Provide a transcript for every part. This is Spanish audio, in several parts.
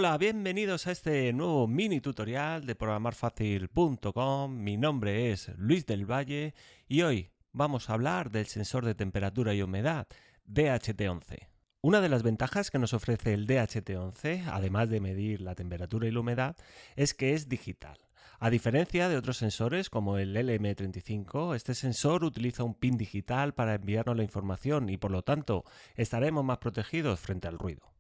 Hola, bienvenidos a este nuevo mini tutorial de programarfacil.com. Mi nombre es Luis del Valle y hoy vamos a hablar del sensor de temperatura y humedad DHT11. Una de las ventajas que nos ofrece el DHT11, además de medir la temperatura y la humedad, es que es digital. A diferencia de otros sensores como el LM35, este sensor utiliza un pin digital para enviarnos la información y por lo tanto estaremos más protegidos frente al ruido.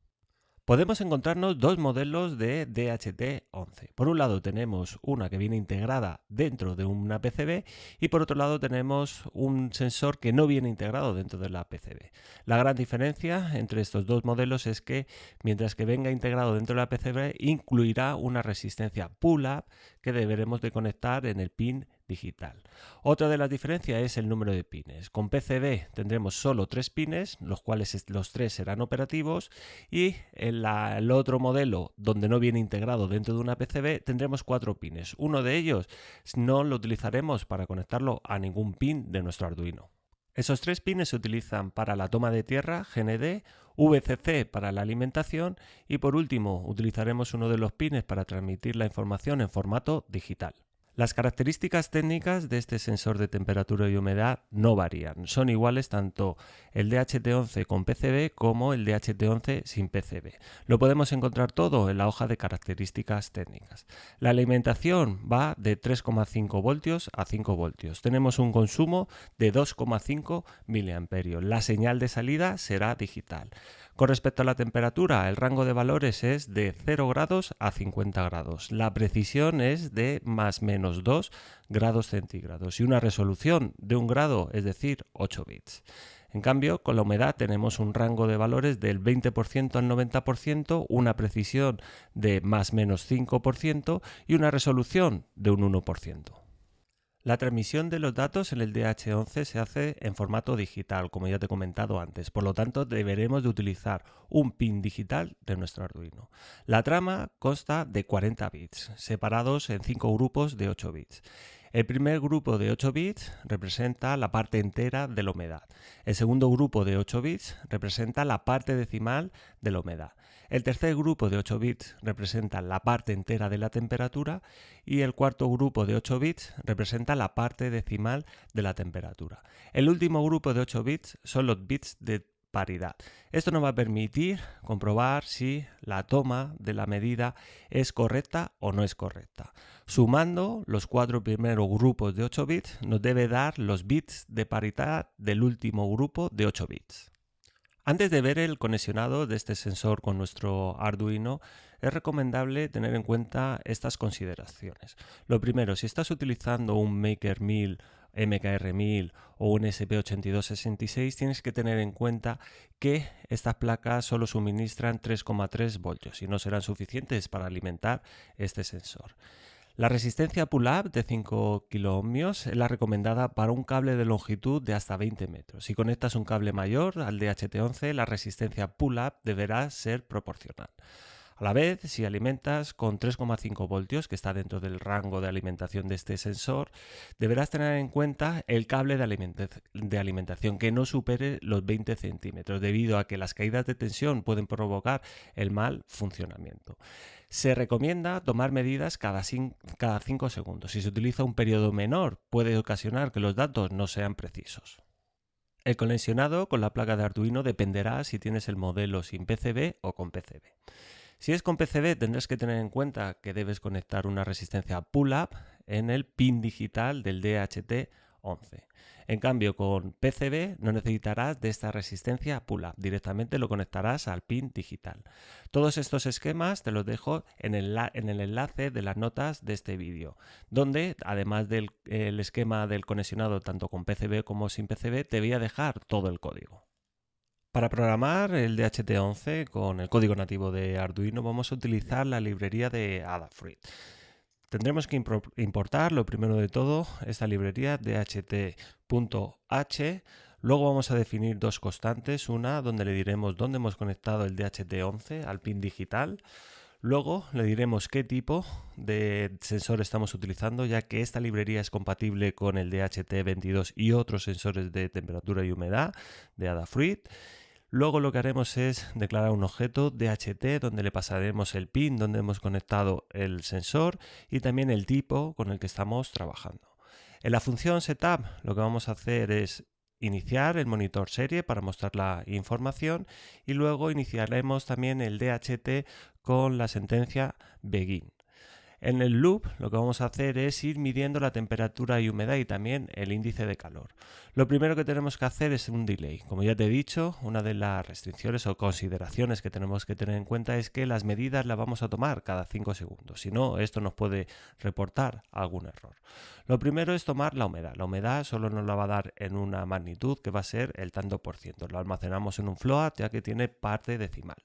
Podemos encontrarnos dos modelos de DHT11. Por un lado tenemos una que viene integrada dentro de una PCB y por otro lado tenemos un sensor que no viene integrado dentro de la PCB. La gran diferencia entre estos dos modelos es que mientras que venga integrado dentro de la PCB incluirá una resistencia pull-up que deberemos de conectar en el pin digital. Otra de las diferencias es el número de pines. Con PCB tendremos solo 3 pines, los cuales los 3 serán operativos, y en el otro modelo, donde no viene integrado dentro de una PCB, tendremos 4 pines. Uno de ellos no lo utilizaremos para conectarlo a ningún pin de nuestro Arduino. Esos 3 pines se utilizan para la toma de tierra, GND, VCC para la alimentación y por último utilizaremos uno de los pines para transmitir la información en formato digital. Las características técnicas de este sensor de temperatura y humedad no varían. Son iguales tanto el DHT11 con PCB como el DHT11 sin PCB. Lo podemos encontrar todo en la hoja de características técnicas. La alimentación va de 3,5 voltios a 5 voltios. Tenemos un consumo de 2,5 miliamperios. La señal de salida será digital. Con respecto a la temperatura, el rango de valores es de 0 grados a 50 grados. La precisión es de más menos 2 grados centígrados y una resolución de 1 grado, es decir, 8 bits. En cambio, con la humedad tenemos un rango de valores del 20% al 90%, una precisión de más menos 5% y una resolución de un 1%. La transmisión de los datos en el DH11 se hace en formato digital, como ya te he comentado antes. Por lo tanto, deberemos de utilizar un pin digital de nuestro Arduino. La trama consta de 40 bits, separados en 5 grupos de 8 bits. El primer grupo de 8 bits representa la parte entera de la humedad. El segundo grupo de 8 bits representa la parte decimal de la humedad. El tercer grupo de 8 bits representa la parte entera de la temperatura y el cuarto grupo de 8 bits representa la parte decimal de la temperatura. El último grupo de 8 bits son los bits de paridad. Esto nos va a permitir comprobar si la toma de la medida es correcta o no es correcta. Sumando los 4 primeros grupos de 8 bits nos debe dar los bits de paridad del último grupo de 8 bits. Antes de ver el conexionado de este sensor con nuestro Arduino, es recomendable tener en cuenta estas consideraciones. Lo primero, si estás utilizando un Maker 1000, MKR 1000 o un SP8266, tienes que tener en cuenta que estas placas solo suministran 3,3 voltios y no serán suficientes para alimentar este sensor. La resistencia pull-up de 5 kiloohmios es la recomendada para un cable de longitud de hasta 20 metros. Si conectas un cable mayor al DHT11, la resistencia pull-up deberá ser proporcional. A la vez, si alimentas con 3,5 voltios, que está dentro del rango de alimentación de este sensor, deberás tener en cuenta el cable de alimentación que no supere los 20 centímetros, debido a que las caídas de tensión pueden provocar el mal funcionamiento. Se recomienda tomar medidas cada 5 segundos. Si se utiliza un periodo menor, puede ocasionar que los datos no sean precisos. El conexionado con la placa de Arduino dependerá si tienes el modelo sin PCB o con PCB. Si es con PCB, tendrás que tener en cuenta que debes conectar una resistencia pull-up en el pin digital del DHT11. En cambio, con PCB no necesitarás de esta resistencia pull-up, directamente lo conectarás al pin digital. Todos estos esquemas te los dejo en el enlace de las notas de este vídeo, donde además del esquema del conexionado tanto con PCB como sin PCB, te voy a dejar todo el código. Para programar el DHT11 con el código nativo de Arduino vamos a utilizar la librería de Adafruit. Tendremos que importar, lo primero de todo, esta librería dht.h. Luego vamos a definir dos constantes, una donde le diremos dónde hemos conectado el DHT11 al pin digital. Luego le diremos qué tipo de sensor estamos utilizando, ya que esta librería es compatible con el DHT22 y otros sensores de temperatura y humedad de Adafruit. Luego lo que haremos es declarar un objeto DHT donde le pasaremos el pin donde hemos conectado el sensor y también el tipo con el que estamos trabajando. En la función setup lo que vamos a hacer es iniciar el monitor serie para mostrar la información y luego iniciaremos también el DHT con la sentencia begin. En el loop lo que vamos a hacer es ir midiendo la temperatura y humedad y también el índice de calor. Lo primero que tenemos que hacer es un delay. Como ya te he dicho, una de las restricciones o consideraciones que tenemos que tener en cuenta es que las medidas las vamos a tomar cada 5 segundos. Si no, esto nos puede reportar algún error. Lo primero es tomar la humedad. La humedad solo nos la va a dar en una magnitud que va a ser el tanto por ciento. Lo almacenamos en un float ya que tiene parte decimal.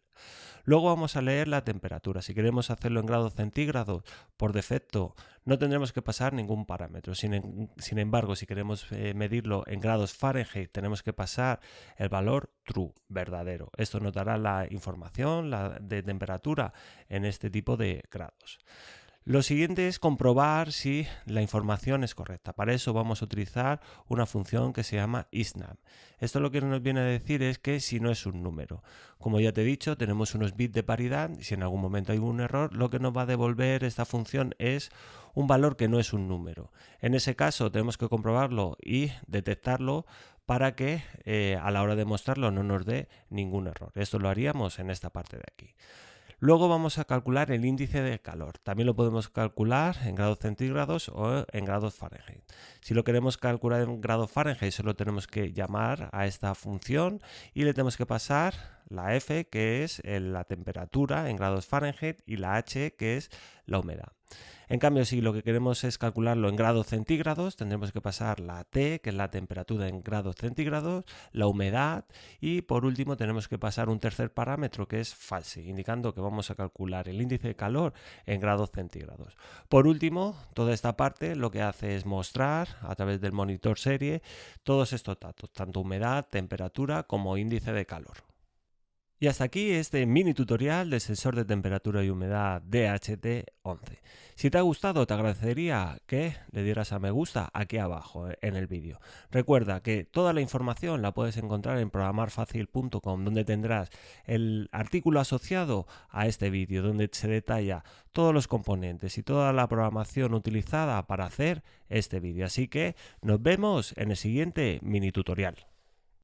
Luego vamos a leer la temperatura. Si queremos hacerlo en grados centígrados, por defecto no tendremos que pasar ningún parámetro. Sin embargo, si queremos medirlo en grados Fahrenheit, tenemos que pasar el valor true, verdadero. Esto nos dará la información de temperatura en este tipo de grados. Lo siguiente es comprobar si la información es correcta. Para eso vamos a utilizar una función que se llama isNum. Esto lo que nos viene a decir es que si no es un número. Como ya te he dicho, tenemos unos bits de paridad y si en algún momento hay un error, lo que nos va a devolver esta función es un valor que no es un número. En ese caso tenemos que comprobarlo y detectarlo para que a la hora de mostrarlo no nos dé ningún error. Esto lo haríamos en esta parte de aquí. Luego vamos a calcular el índice de calor. También lo podemos calcular en grados centígrados o en grados Fahrenheit. Si lo queremos calcular en grados Fahrenheit, solo tenemos que llamar a esta función y le tenemos que pasar la F, que es la temperatura en grados Fahrenheit, y la H, que es la humedad. En cambio, si lo que queremos es calcularlo en grados centígrados, tendremos que pasar la T, que es la temperatura en grados centígrados, la humedad y por último tenemos que pasar un tercer parámetro que es false, indicando que vamos a calcular el índice de calor en grados centígrados. Por último, toda esta parte lo que hace es mostrar a través del monitor serie todos estos datos, tanto humedad, temperatura como índice de calor. Y hasta aquí este mini tutorial del sensor de temperatura y humedad DHT11. Si te ha gustado, te agradecería que le dieras a me gusta aquí abajo en el vídeo. Recuerda que toda la información la puedes encontrar en programarfacil.com, donde tendrás el artículo asociado a este vídeo, donde se detalla todos los componentes y toda la programación utilizada para hacer este vídeo. Así que nos vemos en el siguiente mini tutorial.